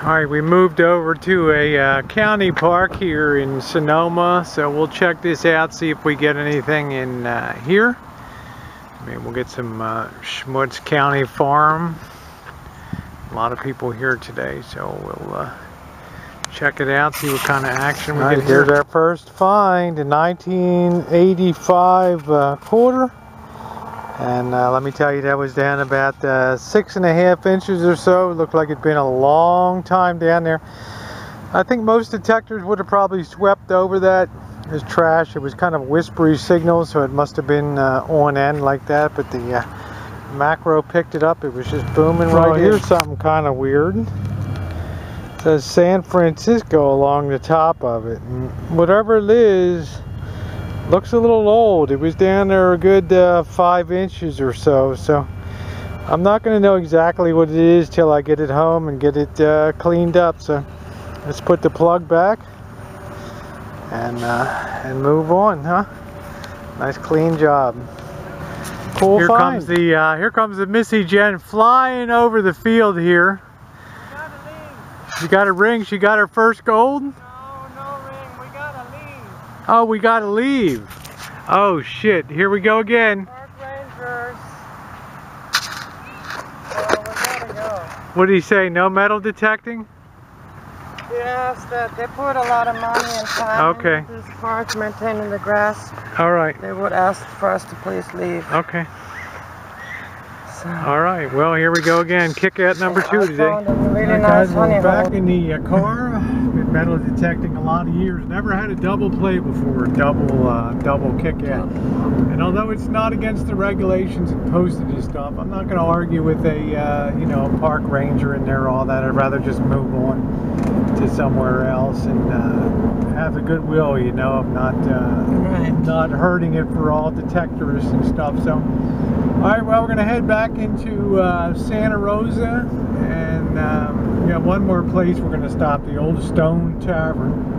Alright, we moved over to a county park here in Sonoma, so we'll check this out, see if we get anything in here. Maybe we'll get some Schmutz County Farm. A lot of people here today, so we'll check it out, see what kind of action we get here. Here's our first find, a 1985 quarter. And let me tell you, that was down about 6.5 inches or so. It looked like it'd been a long time down there. I think most detectors would have probably swept over that as trash. It was kind of whispery signal, so it must have been on end like that. But the macro picked it up. It was just booming right here. Here's something kind of weird. It says San Francisco along the top of it. And whatever it is, looks a little old. It was down there a good 5 inches or so. So I'm not going to know exactly what it is till I get it home and get it cleaned up. So let's put the plug back and move on, huh? Nice clean job. Cool find. Here comes the Missy Jenn flying over the field here. You got a ring? She got her first gold? Oh, we gotta leave. Oh shit, here we go again. Park rangers. Oh, we gotta go. What did he say, no metal detecting? Yes, that they put a lot of money and time into this park, maintaining the grass. Alright. They would ask for us to please leave. Okay. So, alright, well here we go again. Kick out number 2 today. Found a really nice honey hole. Back in the car. Been metal detecting a lot of years. Never had a double play before. Double kick out. And although it's not against the regulations and posted and stuff, I'm not going to argue with a you know, park ranger in there, all that. I'd rather just move on to somewhere else and have the goodwill, you know, of not hurting it for all detectors and stuff. So, all right, well, we're going to head back into Santa Rosa, and we got one more place we're going to stop, the Old Stone Tavern.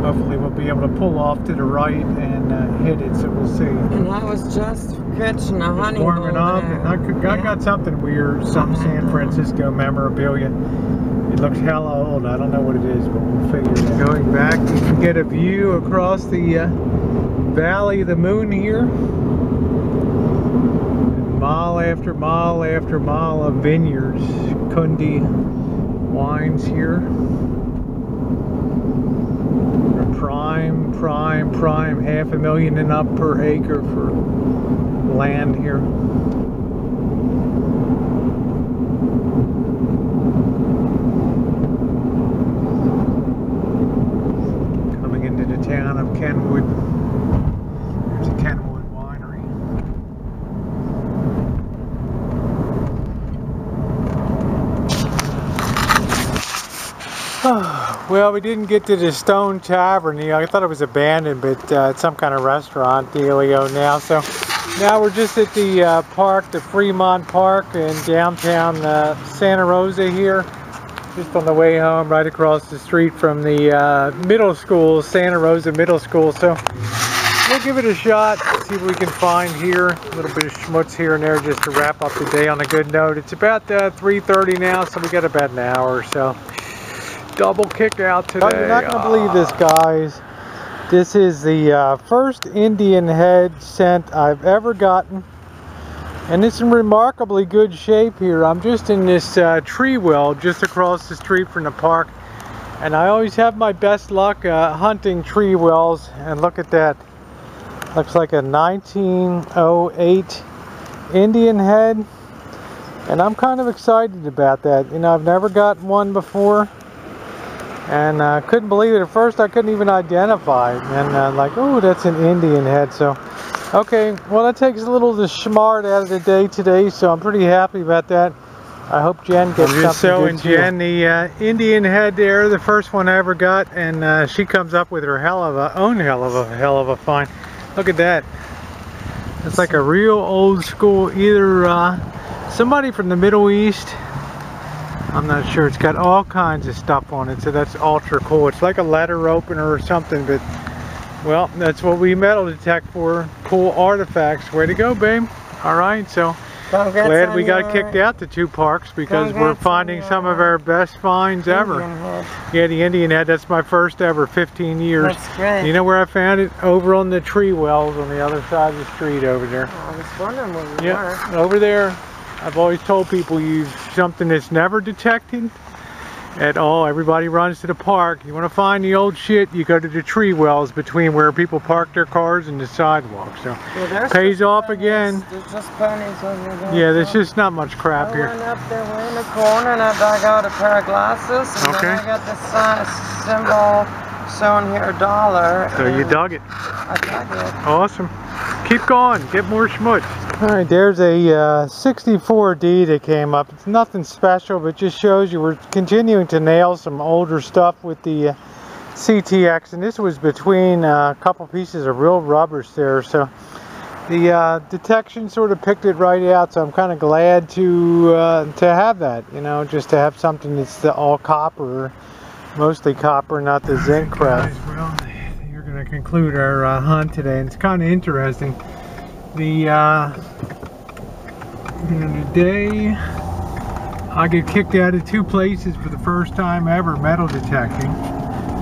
Hopefully we'll be able to pull off to the right and hit it, so we'll see. And I was just catching a honey hole warming up, and I got something weird, some San Francisco memorabilia. It looks hella old. I don't know what it is, but we'll figure it out. Going back, you can get a view across the Valley of the Moon here. Mile after mile after mile of vineyards. Kundi wines here. Prime, 500,000 and up per acre for land here. Coming into the town of Kenwood. There's a Kenwood winery. Well, we didn't get to the Stone Tavern. You know, I thought it was abandoned, but it's some kind of restaurant dealio now. So now we're just at the park, the Fremont Park in downtown Santa Rosa here. Just on the way home, right across the street from the middle school, Santa Rosa Middle School. So we'll give it a shot, see what we can find here. A little bit of schmutz here and there just to wrap up the day on a good note. It's about 3:30 now, so we got about an hour or so. Double kick out today. You're not going to believe this, guys. This is the first Indian head scent I've ever gotten. And it's in remarkably good shape here. I'm just in this tree well just across the street from the park. And I always have my best luck hunting tree wells. And look at that. Looks like a 1908 Indian head. And I'm kind of excited about that. You know, I've never gotten one before. And I couldn't believe it. At first I couldn't even identify it. And like, oh, that's an Indian head. So, okay, well, that takes a little of the smart out of the day today. So I'm pretty happy about that. I hope Jen gets something good too. I'm just showing Jen the Indian head there, the first one I ever got. And she comes up with her hell of a find. Look at that. It's like a real old school, either somebody from the Middle East. I'm not sure. It's got all kinds of stuff on it, so that's ultra cool. It's like a letter opener or something, but well, that's what we metal detect for. Cool artifacts. Way to go, babe. All right, so Glad we got kicked out to 2 parks because we're finding some of our best finds ever. Yeah, the Indian head. That's my first ever, 15 years. That's great. You know where I found it? Over on the tree wells on the other side of the street over there. I was wondering where we were. Over there. I've always told people use something that's never detected at all. Everybody runs to the park. You want to find the old shit, you go to the tree wells between where people park their cars and the sidewalk. So yeah, pays off again. There's just pennies over there. Yeah, there's just not much crap here. I went up there, we're in the corner, and I dug out a pair of glasses, and then I got the symbol showing here $1. So you dug it. I dug it. Awesome. Keep going. Get more schmutz. Alright, there's a 64D that came up. It's nothing special, but just shows you we're continuing to nail some older stuff with the CTX, and this was between a couple pieces of real rubbers there, so the detection sort of picked it right out, so I'm kind of glad to have that, you know, just to have something that's all copper, mostly copper, not the zinc crap. Well, you're going to conclude our hunt today, and it's kind of interesting. Today I get kicked out of 2 places for the first time ever metal detecting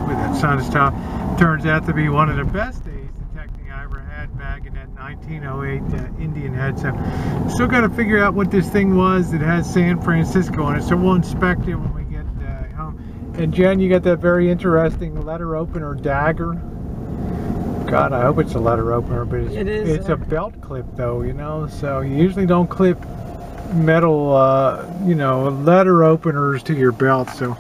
with that sun stuff. Turns out to be one of the best days detecting I ever had back in that 1908 Indian head. So still got to figure out what this thing was that has San Francisco on it, so we'll inspect it when we get home. And Jen, you got that very interesting letter opener dagger. God, I hope it's a letter opener, but it's a belt clip though, you know, so you usually don't clip metal, you know, letter openers to your belt, so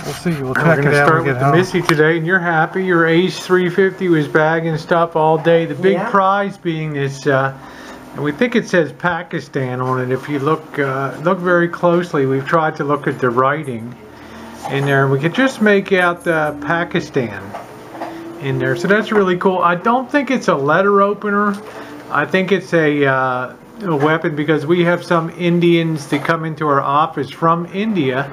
we'll see. We'll check it out. We're going to start with the Missy today, and you're happy. Your Ace 350 was bagging stuff all day. The big prize being this, and we think it says Pakistan on it. If you look very closely, we've tried to look at the writing in there, and we could just make out Pakistan in there, so that's really cool. I don't think it's a letter opener. I think it's a weapon, because we have some Indians that come into our office from India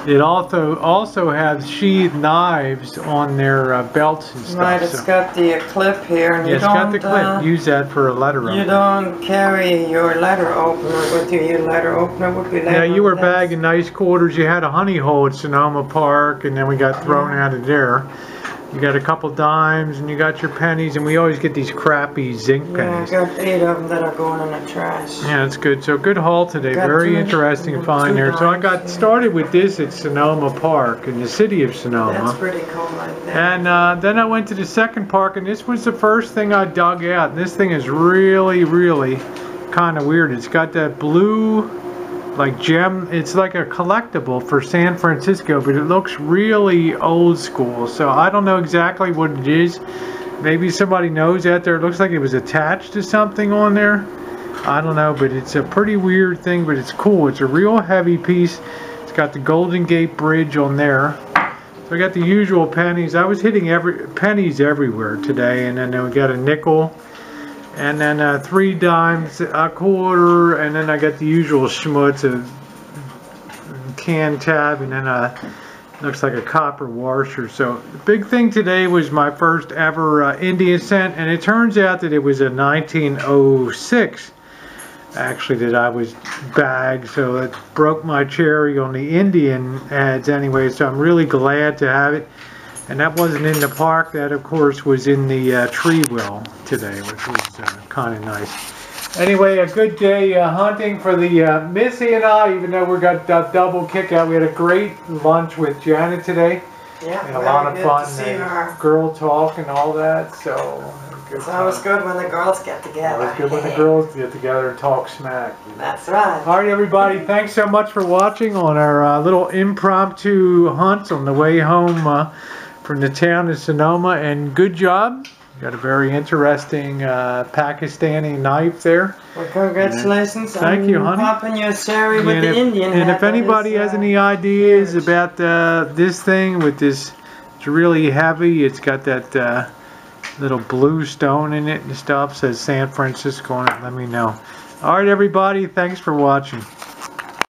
that also have sheathed knives on their belts and stuff. Right, it's got the clip here, and it's got the clip. Use that for a letter opener. You don't carry your letter opener with you. Your letter opener would be Yeah, you were bagging nice quarters. You had a honey hole at Sonoma Park, and then we got thrown out of there. You got a couple dimes, and you got your pennies, and we always get these crappy zinc pennies. Yeah, I got 8 of them that are going in the trash. Yeah, that's good. So good haul today. Very interesting find there. So I got started with this at Sonoma Park in the city of Sonoma. That's pretty cool right there. And then I went to the second park, and this was the first thing I dug out. And this thing is really, really kind of weird. It's got that blue, like gem. It's like a collectible for San Francisco, but it looks really old school, so I don't know exactly what it is. Maybe somebody knows out there. It looks like it was attached to something on there. I don't know, but it's a pretty weird thing, but it's cool. It's a real heavy piece. It's got the Golden Gate Bridge on there. So I got the usual pennies. I was hitting pennies everywhere today, and then we got a nickel, and then 3 dimes, a quarter, and then I got the usual schmutz, a can tab, and then looks like a copper washer. So the big thing today was my first ever Indian cent, and it turns out that it was a 1906 actually that I was bagged, so it broke my cherry on the Indian ads anyway, so I'm really glad to have it. And that wasn't in the park. That, of course, was in the tree well today, which was kind of nice. Anyway, a good day hunting for the Missy and I, even though we got a double kick out. We had a great lunch with Janet today. Yeah, and a lot of fun. Girl talk and all that. So it's always good when the girls get together. It's good when the girls get together and talk smack. That's right. All right, everybody. Thanks so much for watching on our little impromptu hunt on the way home from the town of Sonoma, and good job. You got a very interesting Pakistani knife there. Well, congratulations. Thank you, honey. Popping your cherry with the Indian head. And if anybody has any ideas about this thing with this, it's really heavy. It's got that little blue stone in it and stuff. Says San Francisco on it. Let me know. All right, everybody. Thanks for watching.